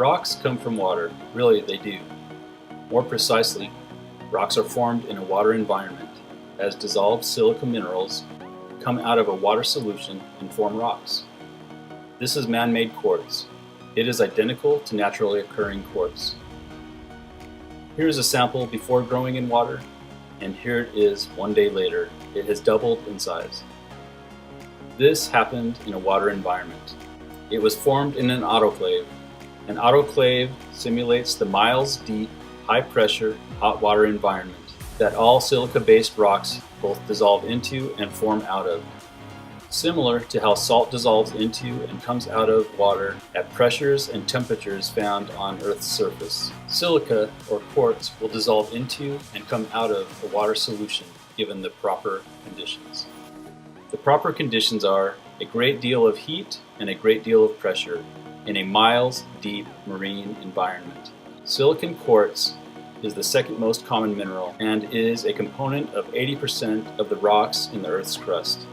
Rocks come from water. Really, they do. More precisely, rocks are formed in a water environment as dissolved silica minerals come out of a water solution and form rocks. This is man-made quartz. It is identical to naturally occurring quartz. Here is a sample before growing in water, and here it is one day later. It has doubled in size. This happened in a water environment. It was formed in an autoclave. An autoclave simulates the miles-deep, high-pressure, hot water environment that all silica-based rocks both dissolve into and form out of. Similar to how salt dissolves into and comes out of water at pressures and temperatures found on Earth's surface. Silica, or quartz, will dissolve into and come out of a water solution given the proper conditions. The proper conditions are a great deal of heat and a great deal of pressure in a miles-deep marine environment. Silicon quartz is the second most common mineral and is a component of 80% of the rocks in the Earth's crust.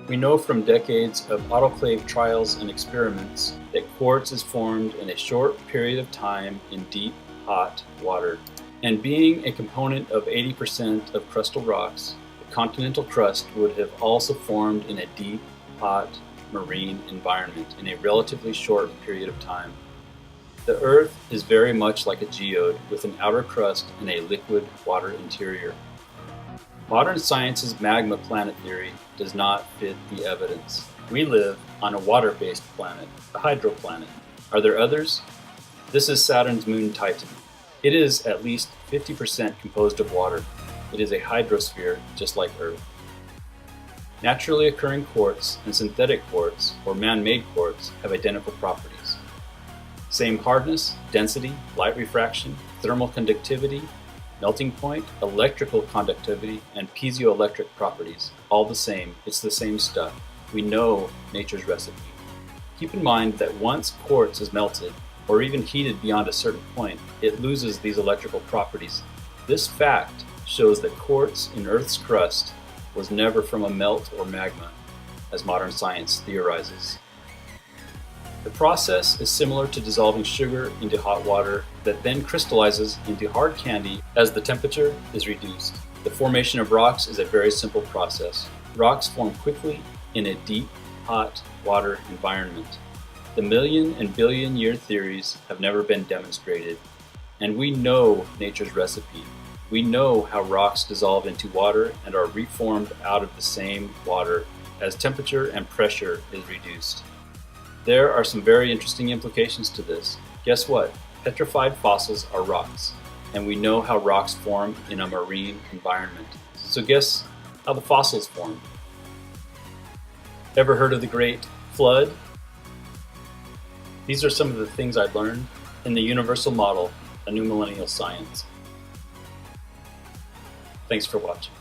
We know from decades of autoclave trials and experiments that quartz is formed in a short period of time in deep, hot water. And being a component of 80% of crustal rocks, the continental crust would have also formed in a deep, hot, marine environment in a relatively short period of time. The Earth is very much like a geode with an outer crust and a liquid water interior. Modern science's magma planet theory does not fit the evidence. We live on a water-based planet, a hydroplanet. Are there others? This is Saturn's moon Titan. It is at least 50% composed of water. It is a hydrosphere just like Earth. Naturally occurring quartz and synthetic quartz, or man-made quartz, have identical properties. Same hardness, density, light refraction, thermal conductivity, melting point, electrical conductivity, and piezoelectric properties. All the same, it's the same stuff. We know nature's recipe. Keep in mind that once quartz is melted, or even heated beyond a certain point, it loses these electrical properties. This fact shows that quartz in Earth's crust was never from a melt or magma, as modern science theorizes. The process is similar to dissolving sugar into hot water that then crystallizes into hard candy as the temperature is reduced. The formation of rocks is a very simple process. Rocks form quickly in a deep, hot water environment. The million and billion year theories have never been demonstrated, and we know nature's recipe. We know how rocks dissolve into water and are reformed out of the same water as temperature and pressure is reduced. There are some very interesting implications to this. Guess what? Petrified fossils are rocks, and we know how rocks form in a marine environment. So guess how the fossils formed? Ever heard of the Great Flood? These are some of the things I learned in the Universal Model, a new millennial science. Thanks for watching.